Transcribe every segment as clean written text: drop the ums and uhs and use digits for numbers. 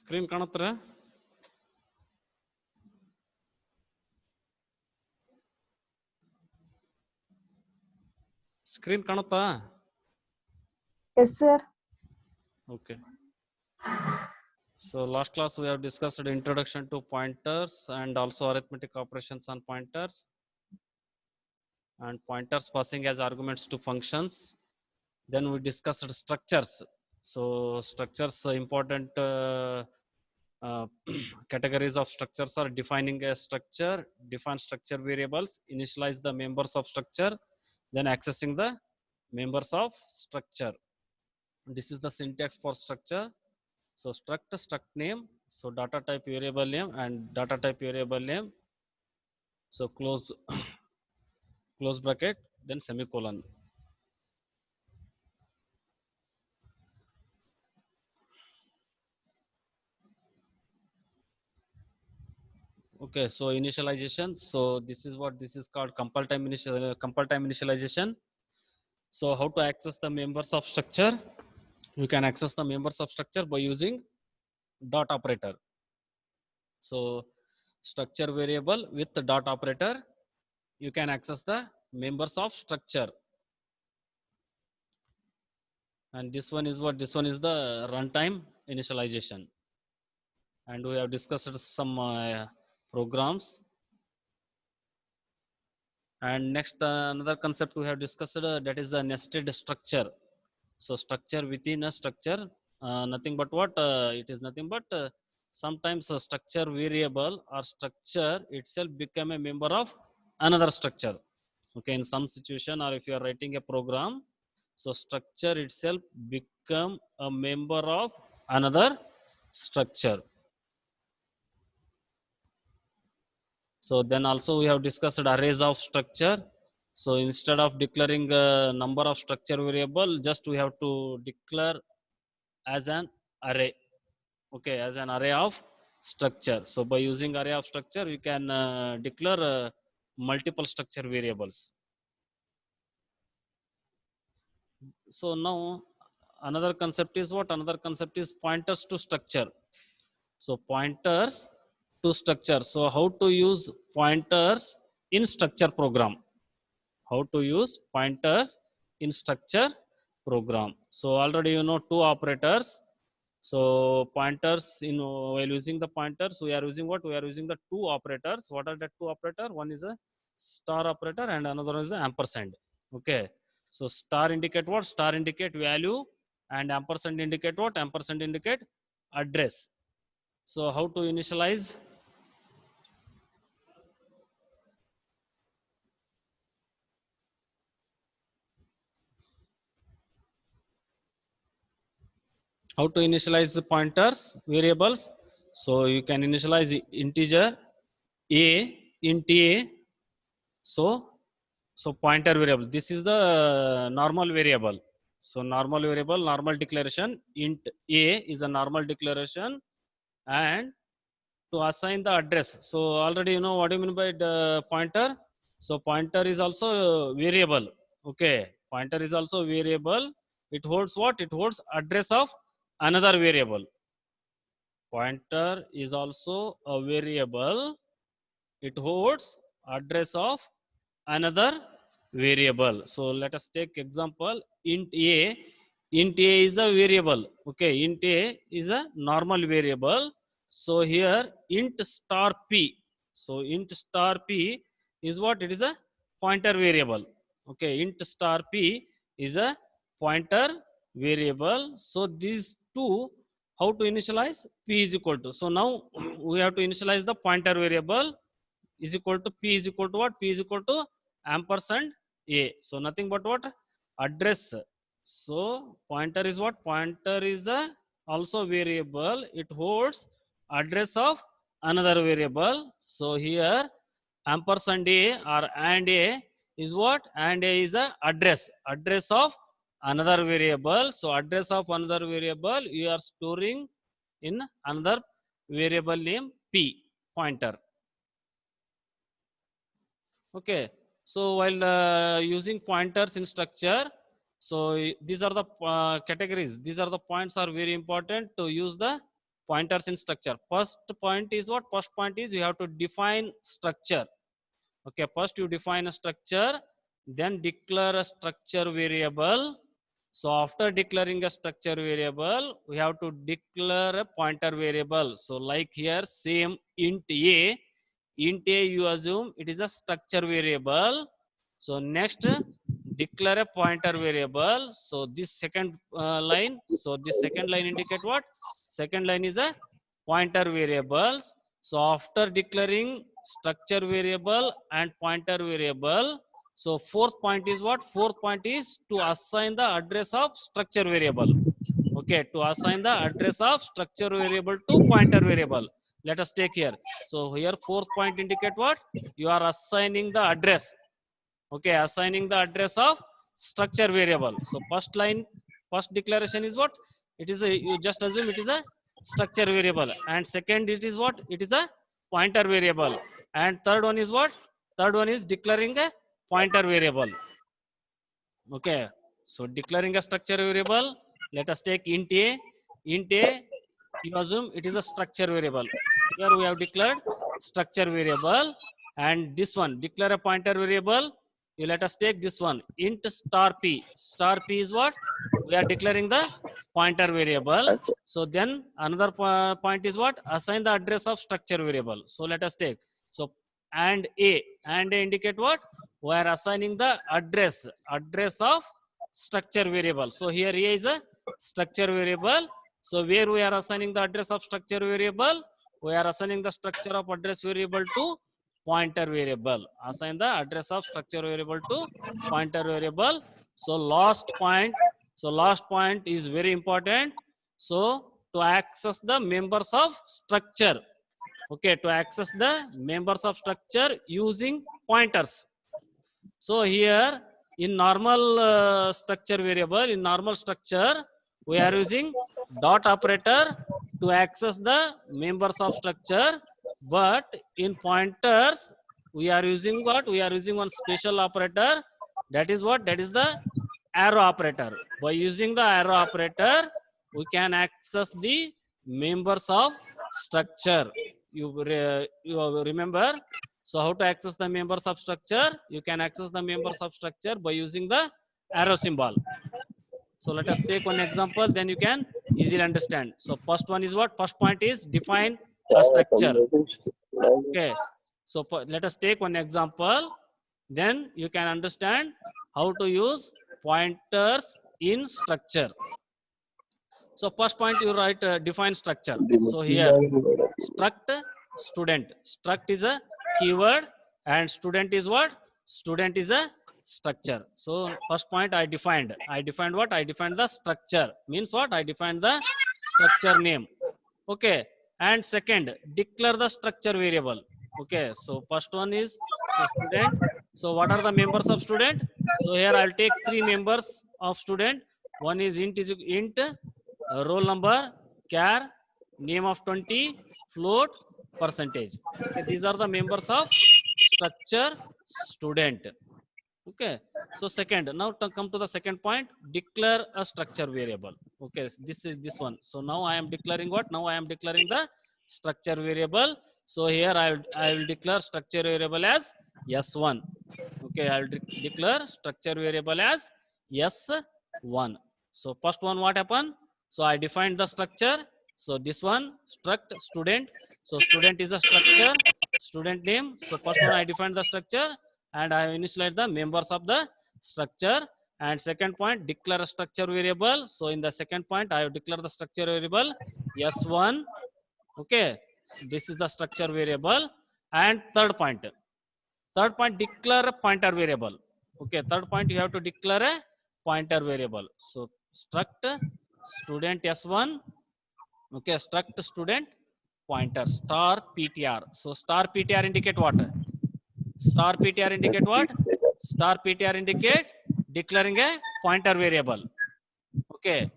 Screen ಕಾಣುತ್ತರ? Screen ಕಾಣುತ್ತಾ? Yes, sir. Okay. So last class we have discussed introduction to pointers and also arithmetic operations on pointers and pointers passing as arguments to functions. Then we discussed structures. So structures important categories of structures are defining a structure, define structure variables, initialize the members of structure, then accessing the members of structure. This is the syntax for structure. So struct name, so data type variable name and data type variable name, so close close bracket, then semicolon. Okay, so initialization, so this is what this is called compile time initialization. So how to access the members of structure? You can access the members of structure by using dot operator. So structure variable with the dot operator, you can access the members of structure. And this one is what? This one is the runtime initialization. And we have discussed some programs. And next another concept we have discussed, that is the nested structure. So structure within a structure, nothing but what? It is nothing but sometimes a structure variable or structure itself become a member of another structure. Okay, in some situation, or if you are writing a program, so structure itself become a member of another structure. So then also we have discussed arrays of structure. So instead of declaring a number of structure variable, just we have to declare as an array. Okay, as an array of structure. So by using array of structure, you can declare multiple structure variables. So now another concept is what? Another concept is pointers to structure. So pointers to structure. So how to use pointers in structure program? How to use pointers in structure program? So already you know two operators. So pointers, while using the pointers, we are using what? We are using the two operators. What are the two operator? One is a star operator and another one is an ampersand. Okay, so star indicate what? Star indicate value, and ampersand indicate what? Ampersand indicate address. So how to initialize? How to initialize the pointers variables? So you can initialize integer a, int a. So pointer variable, this is the normal variable. So normal variable, normal declaration, int a is a normal declaration. And to assign the address, so already you know what do you mean by the pointer. So pointer is also variable. Okay, pointer is also variable. It holds what? It holds address of another variable. Pointer is also a variable. It holds address of another variable. So let us take example int a. Int a is a variable. Okay, int a is a normal variable. So here int star p. So int star p is what? It is a pointer variable. Okay, int star p is a pointer variable. So these two, how to initialize? P is equal to, so now we have to initialize the pointer variable is equal to p is equal to what? P is equal to ampersand a. So nothing but what? Address. So pointer is what? Pointer is a also variable. It holds address of another variable. So here ampersand a or and a is what? And a is a address of another variable. So address of another variable you are storing in another variable name p, pointer. Okay, so while using pointers in structure, so these are the categories. These are the points are very important to use the pointers in structure. First point is what? First point is you have to define structure. Okay, first you define a structure, then declare a structure variable. So after declaring a structure variable, we have to declare a pointer variable. So like here, same int a you assume it is a structure variable. So next, declare a pointer variable. So this second line, so this second line indicate what? Second line is a pointer variables. So after declaring structure variable and pointer variable, so fourth point is what? Fourth point is to assign the address of structure variable. Okay, to assign the address of structure variable to pointer variable. Let us take here. So here fourth point indicate what? You are assigning the address. Okay, assigning the address of structure variable. So first line, first declaration is what? It is a, you just assume it is a structure variable. And second, it is what? It is a pointer variable. And third one is what? Third one is declaring a pointer variable. Okay, so declaring a structure variable, let us take int a. Int a, you assume it is a structure variable. Here we have declared structure variable. And this one, declare a pointer variable. You let us take this one, int star p. Star p is what? We are declaring the pointer variable. So then another point is what? Assign the address of structure variable. So let us take. So and a indicate what? We are assigning the address of structure variable. So here a is a structure variable. So where we are assigning the address of structure variable? We are assigning the structure of address variable to pointer variable. Assign the address of structure variable to pointer variable. So last point. So last point is very important. So to access the members of structure. Okay, to access the members of structure using pointers. So here in normal structure variable, in normal structure, we are using dot operator to access the members of structure. But in pointers, we are using what? We are using one special operator. That is what? That is the arrow operator. By using the arrow operator, we can access the members of structure. You remember? So how to access the members of structure? You can access the members of structure by using the arrow symbol. So let us take one example, then you can easily understand. So first one is what? First point is define a structure. Okay. So let us take one example, then you can understand how to use pointers in structure. So first point you write define structure. So here struct student. Struct is a keyword and student is what? Student is a structure. So first point I defined what? I defined the structure. Means what? I defined the structure name. Okay. And second, declare the structure variable. Okay. So first one is student. So what are the members of student? So here I'll take three members of student. One is int roll number, char, name of 20, float, percentage. Okay, these are the members of structure student. Okay, so second, now to come to the second point, declare a structure variable. Okay, this is this one. So now I am declaring what? Now I am declaring the structure variable. So here I will declare structure variable as S1. Okay, I will declare structure variable as S1. So first one, what happened? So I defined the structure. So this one, struct student. So student is a structure, student name. So first one I defined the structure and I initialize the members of the structure. And second point, declare a structure variable. So in the second point, I have declared the structure variable S1. Okay, so this is the structure variable. And third point, declare a pointer variable. Okay, third point, you have to declare a pointer variable. So struct student S1. Okay, struct student pointer star PTR. So star PTR indicate what? Star PTR indicate what? Star PTR indicate declaring a pointer variable. Okay.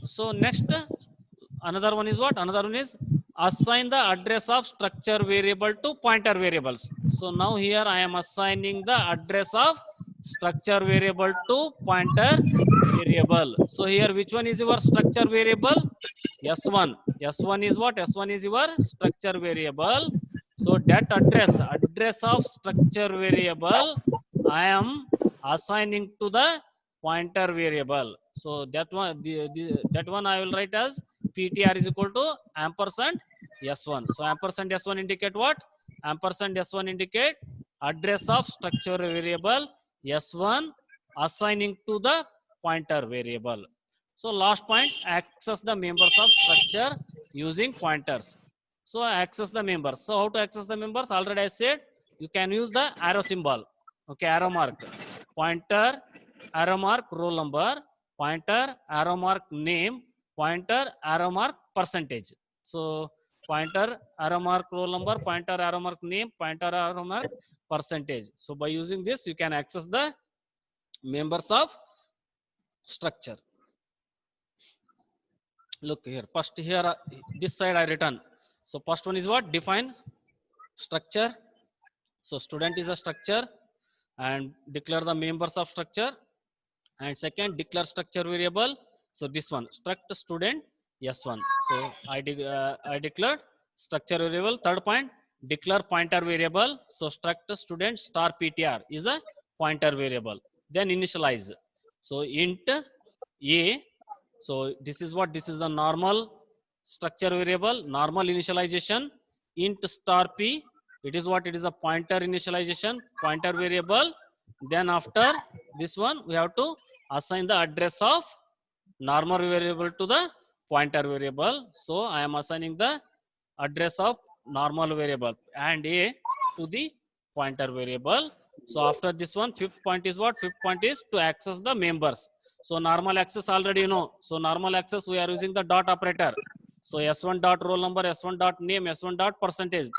So next, another one is what? Another one is assign the address of structure variable to pointer variables. So now here I am assigning the address of structure variable to pointer variable. So here which one is your structure variable? S1. S1 is what? S1 is your structure variable. So that address of structure variable I am assigning to the pointer variable. So that one that one I will write as ptr is equal to ampersand s1. So ampersand s1 indicate what? Ampersand s1 indicate address of structure variable s1 assigning to the pointer variable. So last point, access the members of structure using pointers. So access the members. So how to access the members? Already I said you can use the arrow symbol. Okay, arrow mark, pointer, arrow mark, roll number, pointer, arrow mark, name, pointer, arrow mark, percentage. So pointer, arrow mark, roll number, pointer, arrow mark, name, pointer, arrow mark, percentage. So by using this, you can access the members of structure. Look here, first here, this side I written. So first one is what? Define structure. So student is a structure and declare the members of structure. And second, declare structure variable. So this one, struct student s1. So I declared structure variable. Third point, declare pointer variable. So struct student star ptr is a pointer variable. Then initialize. So int a. So this is what? This is the normal structure variable, normal initialization. Int star p. It is what? It is a pointer initialization, pointer variable. Then after this one, we have to assign the address of normal variable to the pointer variable. So I am assigning the address of normal variable and a to the pointer variable. So after this one, fifth point is what? Fifth point is to access the members. So normal access already you know. So normal access we are using the dot operator. So s1 dot roll number, s1 dot name, s1 dot percentage.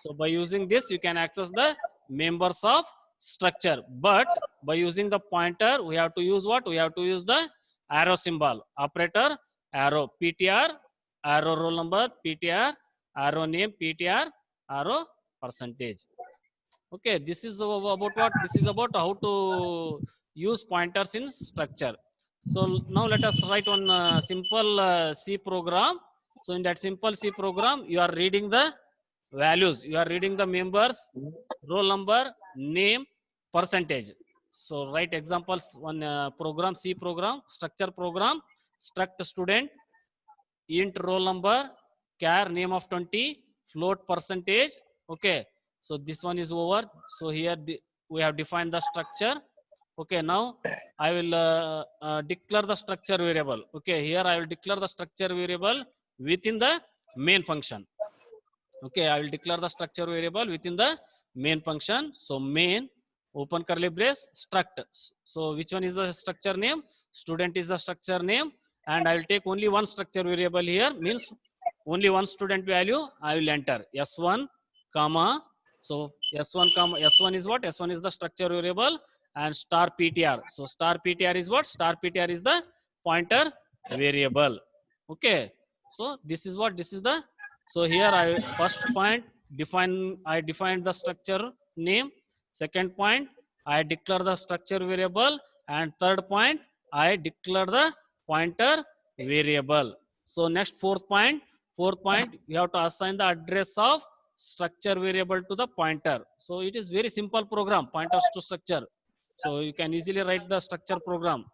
So by using this, you can access the members of structure. But by using the pointer, we have to use what? We have to use the arrow symbol. Operator, arrow, ptr, arrow roll number, ptr, arrow name, ptr, arrow percentage. Okay, this is about what? This is about how to use pointers in structure. So now let us write one simple C program. So in that simple C program, you are reading the values. You are reading the members, roll number, name, percentage. So write examples. One program, C program, structure program, struct student, int roll number, char name of 20, float percentage. Okay. So this one is over. So here we have defined the structure. Okay. Now I will declare the structure variable. Okay. Here I will declare the structure variable within the main function. Okay. I will declare the structure variable within the main function. So main, open curly brace, struct. So which one is the structure name? Student is the structure name. And I will take only one structure variable here, means only one student value I will enter. S1, comma. So S1, comma, S1 is what? S1 is the structure variable and star PTR. So star PTR is what? Star PTR is the pointer variable. Okay. So this is what? This is the, so here I first point I defined the structure name. Second point, I declare the structure variable. And third point, I declare the pointer variable. So next fourth point, you have to assign the address of structure variable to the pointer. So it is very simple program, pointers to structure. So you can easily write the structure program.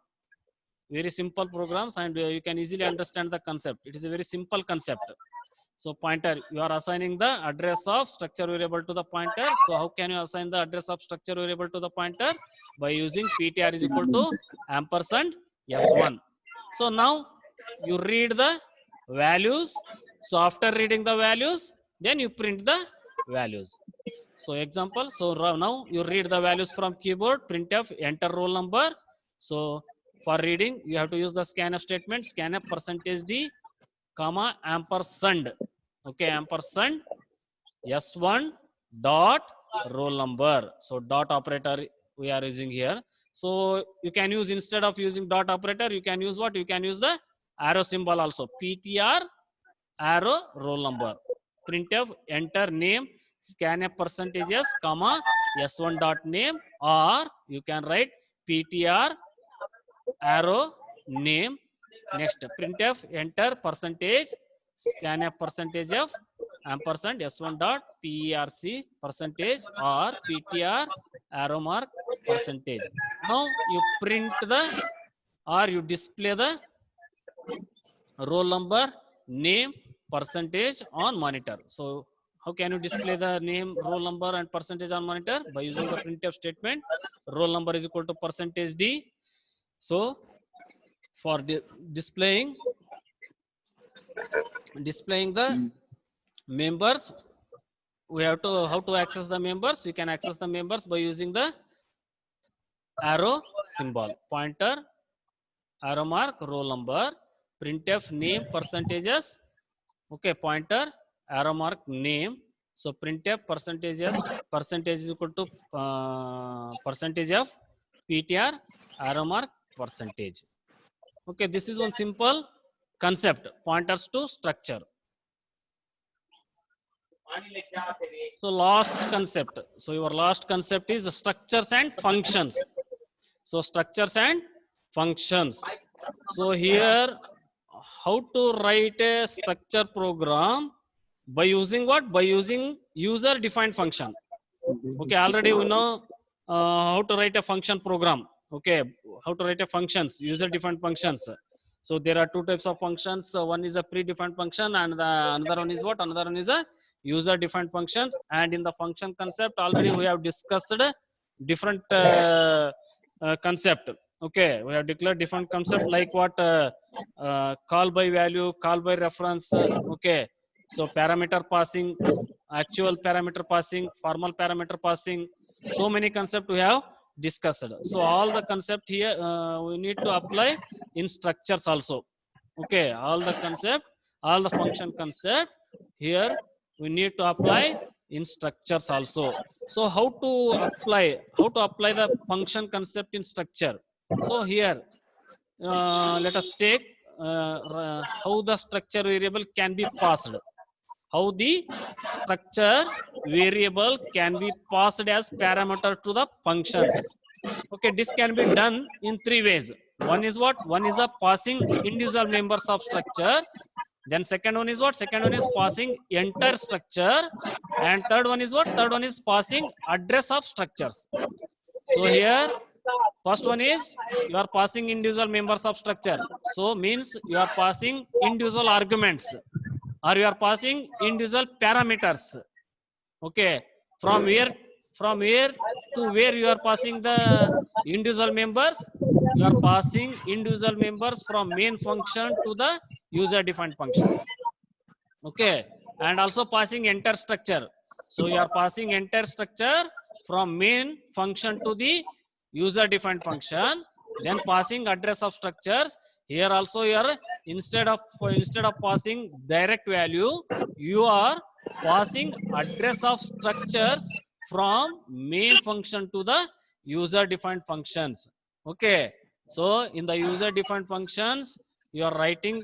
Very simple programs, and you can easily understand the concept. It is a very simple concept. So pointer, you are assigning the address of structure variable to the pointer. So how can you assign the address of structure variable to the pointer? By using ptr is equal to ampersand s1. So now you read the values. So after reading the values, then you print the values. So example, so now you read the values from keyboard, printf, enter roll number. So for reading, you have to use the scanf statement, scanf %d, comma, ampersand. Okay, ampersand s1 dot roll number. So dot operator we are using here. So you can use, instead of using dot operator, you can use what? You can use the arrow symbol also. ptr, arrow roll number. Printf, enter name, scanf %s, comma, s1 dot name, or you can write ptr arrow name. Next printf enter percentage scanf percentage f ampersand s1 dot perc percentage or ptr arrow mark percentage. Now you print the or you display the roll number, name, percentage on monitor. So how can you display the name, roll number and percentage on monitor? By using the printf statement. Roll number is equal to percentage d. So for displaying the members, we have to how to access the members. You can access the members by using the arrow symbol, pointer, arrow mark, roll number, printf name, percentages. Okay, pointer, arrow mark, name. So printf percentages, percentage is equal to percentage of ptr, arrow mark, percentage. Okay, this is one simple concept, pointers to structure. So last concept. So your last concept is structures and functions. So structures and functions. So here, how to write a structure program by using what? By using user defined function. Okay, already we know how to write a function program. Okay, how to write a functions, user defined functions. So there are two types of functions. So one is a predefined function and another one is what? Another one is a user defined functions. And in the function concept already we have discussed different concept. Okay, we have declared different concept like what? Call by value, call by reference. Okay, so parameter passing, actual parameter passing, formal parameter passing. So many concepts we have discussed. So all the concept here we need to apply in structures also. Okay, all the concept, all the function concept here we need to apply in structures also. So how to apply the function concept in structure? So here let us take how the structure variable can be passed. How the structure variable can be passed as parameter to the functions. Okay, this can be done in three ways. One is what? One is a passing individual members of structure. Then second one is what? Second one is passing entire structure. And third one is what? Third one is passing address of structures. So here, first one is you are passing individual members of structure. So means you are passing individual arguments or you are passing individual parameters. Okay, from where to where you are passing the individual members? You are passing individual members from main function to the user defined function. Okay, and also passing entire structure. So you are passing entire structure from main function to the user defined function, then passing address of structures. Here also you are instead of passing direct value, you are passing address of structures from main function to the user defined functions. Okay, so in the user defined functions you are reading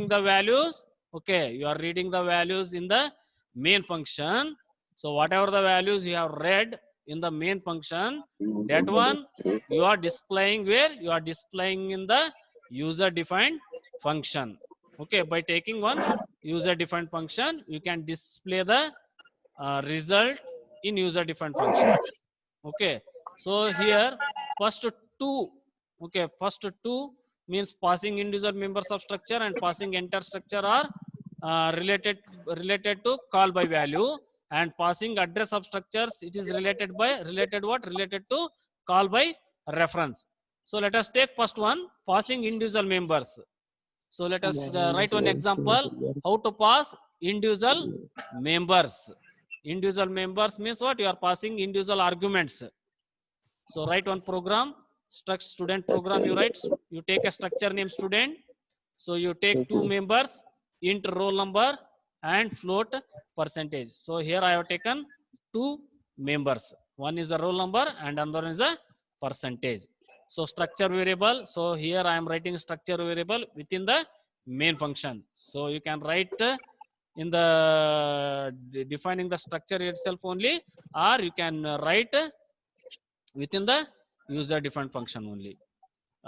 the values. Okay, you are reading the values in the main function. So whatever the values you have read in the main function, that one you are displaying where? You are displaying in the user defined function. Okay, by taking one user defined function, you can display the result in user defined function. Okay, so here first two, okay, first two means passing individual members of structure and passing entire structure are related to call by value, and passing address of structures, it is related to call by reference. So let us take first one, passing individual members. So let us write one example how to pass individual members. Individual members means what? You are passing individual arguments. So write one program, student program you write. You take a structure name student. So you take two members, int roll number and float percentage. So here I have taken two members. One is a roll number and another is a percentage. So structure variable. So here I am writing structure variable within the main function. So you can write in the defining the structure itself only, or you can write within the user defined function only.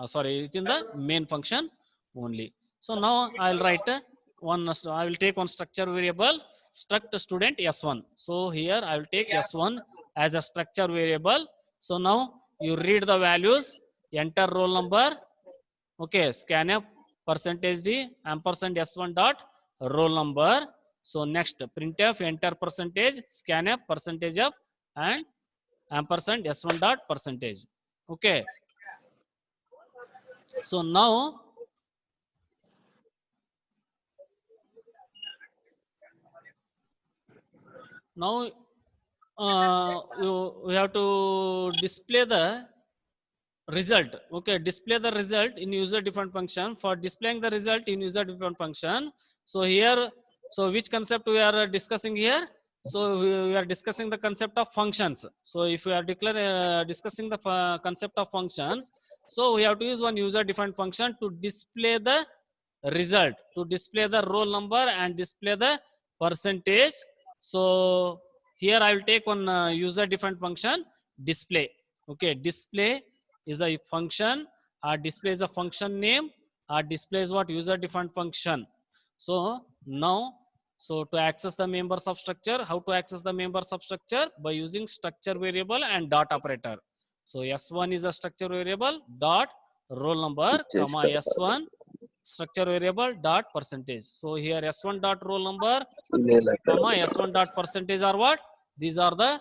Sorry, within the main function only. So now I'll write I will take one structure variable struct student s1. So here I will take s1 as a structure variable. So now you read the values, enter roll number, okay, scanf percentage d ampersand s1 dot roll number. So next printf enter percentage scanf percentage of and ampersand s1 dot percentage. Okay, so now we have to display the result. Okay, display the result in user defined function. For displaying the result in user defined function, so here, so which concept we are discussing here? So we are discussing the concept of functions. So if we are discussing the concept of functions, so we have to use one user defined function to display the result, to display the roll number and display the percentage. So here I will take one user defined function display. Okay, display is a function, or display is a function name, or display is what user defined function. So now, so to access the members of structure, how to access the members of structure? By using structure variable and dot operator. So s1 is a structure variable dot roll number comma s1 structure variable dot percentage. So here s1 dot roll number comma s1 dot percentage are what? These are the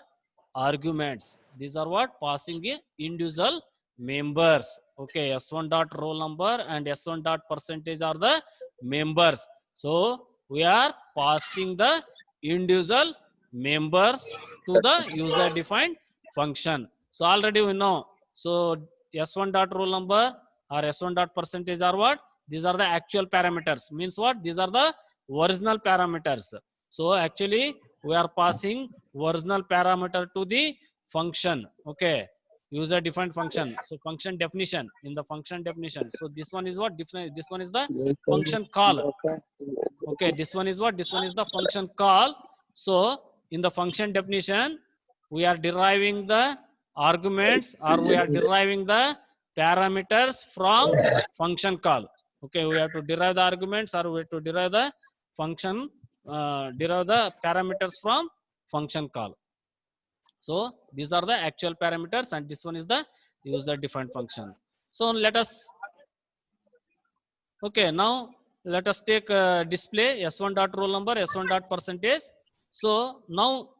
arguments. These are what? Passing individual members. Okay, s1 dot roll number and s1 dot percentage are the members. So we are passing the individual members to the user defined function. So already we know. So s1 dot roll number or s1 dot percentage are what? These are the actual parameters. Means what? These are the original parameters. So actually we are passing original parameter to the function. Okay, user defined function. So function definition, in the function definition. So this one is what? This one is the function call. Okay, this one is what? This one is the function call. So in the function definition, we are deriving the arguments, or we are deriving the parameters from function call. Okay, we have to derive the arguments, or we have to derive the function, derive the parameters from function call. So these are the actual parameters, and this one is the user defined function. So let us, okay, now let us take display s1 dot roll number, s1 dot percentage. So now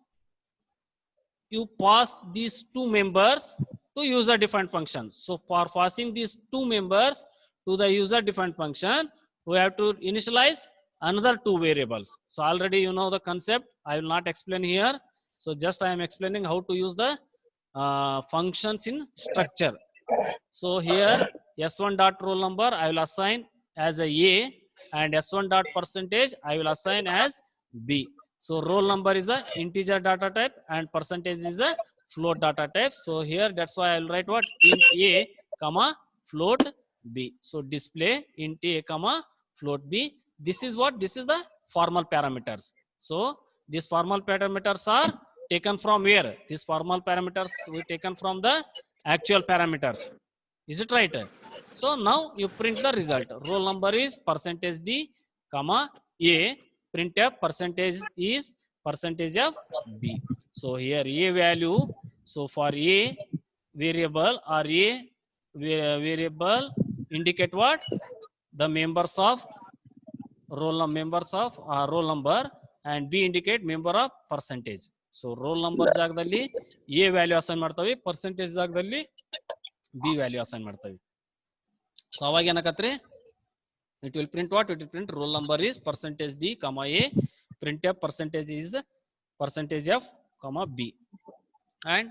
you pass these two members to user defined function. So for passing these two members to the user defined function, we have to initialize another two variables. So already you know the concept. I will not explain here. So just I am explaining how to use the functions in structure. So here s1 dot roll number I will assign as a and s1 dot percentage I will assign as b. So roll number is a integer data type and percentage is a float data type. So here that's why I'll write what? Int a comma float b. So display int a comma float b. This is what? This is the formal parameters. So these formal parameters are taken from where? These formal parameters we taken from the actual parameters. Is it right? So now you print the result. Roll number is percentage d comma a. Printf percentage is percentage of b. So here a value. So for a variable or a variable indicate what? The members of roll number, and b indicate member of percentage. So roll number ಜಾಗದಲ್ಲಿ a value assign ಮಾಡ್ತಾವಿ, percentage ಜಾಗದಲ್ಲಿ b value assign ಮಾಡ್ತಾವಿ. So ಅವಾಗ ಏನಾಗತ್ರಿ? It will print what? It will print roll number is percentage d comma a, printf percentage is percentage f comma b. And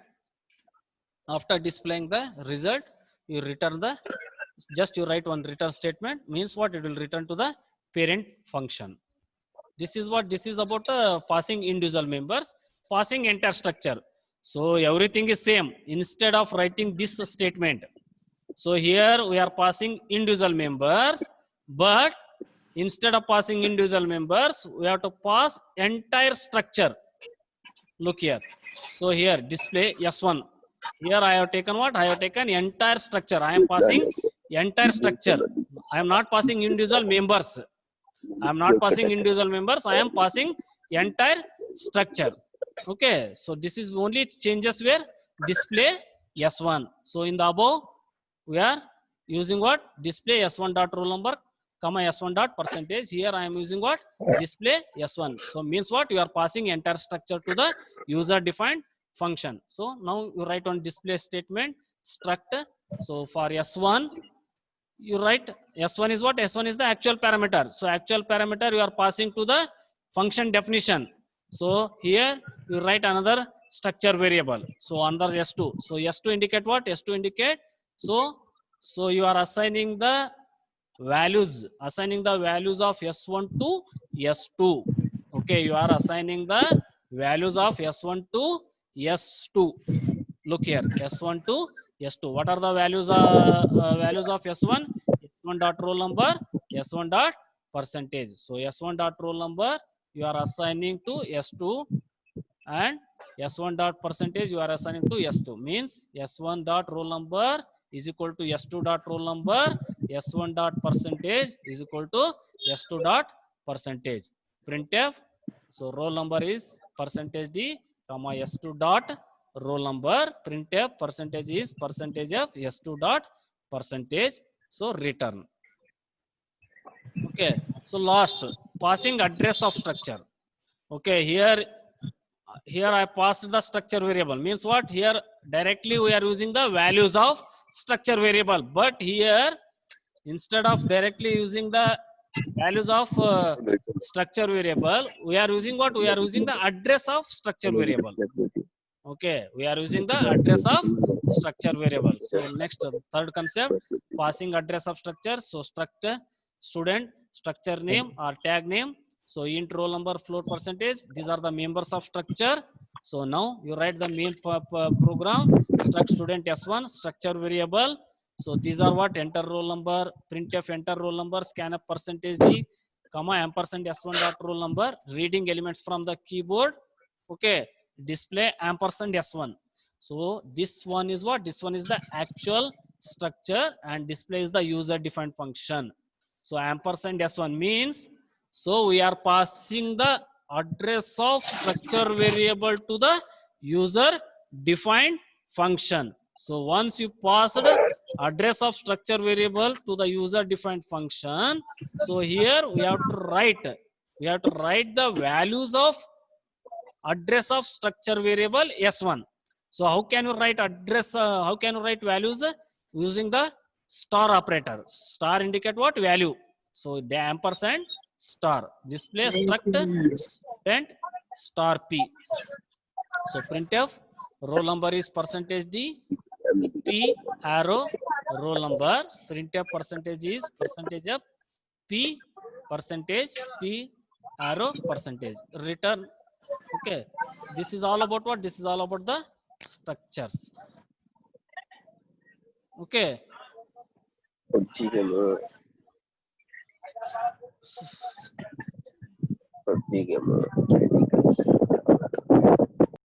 after displaying the result, you return the, just you write one return statement. Means what? It will return to the parent function. This is what? This is about passing individual members, passing entire structure. So everything is same. Instead of writing this statement, so here we are passing individual members, but instead of passing individual members, we have to pass entire structure. Look here. So here display s1. Here I have taken what? I have taken entire structure. I am passing entire structure. I am not passing individual members. I am not passing individual members. I am passing entire structure. Okay. So this is only changes where display S1. So in the above, we are using what? Display S1 dot roll number, comma S1 dot percentage. Here I am using what? Display S1. So means what? You are passing entire structure to the user defined function. So now you write on display statement struct. So for S1, you write S1 is what? S1 is the actual parameter. So actual parameter you are passing to the function definition. So here you write another structure variable. So under S2. So S2 indicate what? S2 indicate. So you are assigning the values of S1 to S2. Okay, you are assigning the values of S1 to S2. Look here, S1 to S2. What are the values of S1? S1 dot roll number, S1 dot percentage. So S1 dot roll number you are assigning to S2, and S1 dot percentage you are assigning to S2. Means S1 dot roll number is equal to S2 dot roll number, S1 dot percentage is equal to S2 dot percentage. Printf. So roll number is percentage D, comma S2 dot roll number. Printf percentage is percentage of S2 dot percentage. So return. Okay. So last, passing address of structure. Okay. Here I passed the structure variable. Means what? Here directly we are using the values of structure variable. But here instead of directly using the values of structure variable, we are using what? We are using the address of structure variable. Okay, we are using the address of structure variable. So next, third concept, passing address of structure. So structure student, structure name or tag name. So int roll number, float percentage. These are the members of structure. So now you write the main program, struct student S1, structure variable. So these are what? Enter roll number, printf enter roll number, scanf percentage D, comma ampersand S1 dot roll number, reading elements from the keyboard. Okay, display ampersand S1. So this one is what? This one is the actual structure and display is the user defined function. So ampersand S1 means, so we are passing the address of structure variable to the user defined function. So once you passed address of structure variable to the user defined function, so here we have to write the values of address of structure variable S1. So how can you write address? How can you write values? Using the star operator. Star indicate what? Value. So the ampersand star. Display struct and star P. So printf roll number is percentage D, P arrow roll number. Printf percentage is percentage of P percentage P arrow percentage. Return. Okay, this is all about what? This is all about the structures. Okay. PUBG gamer.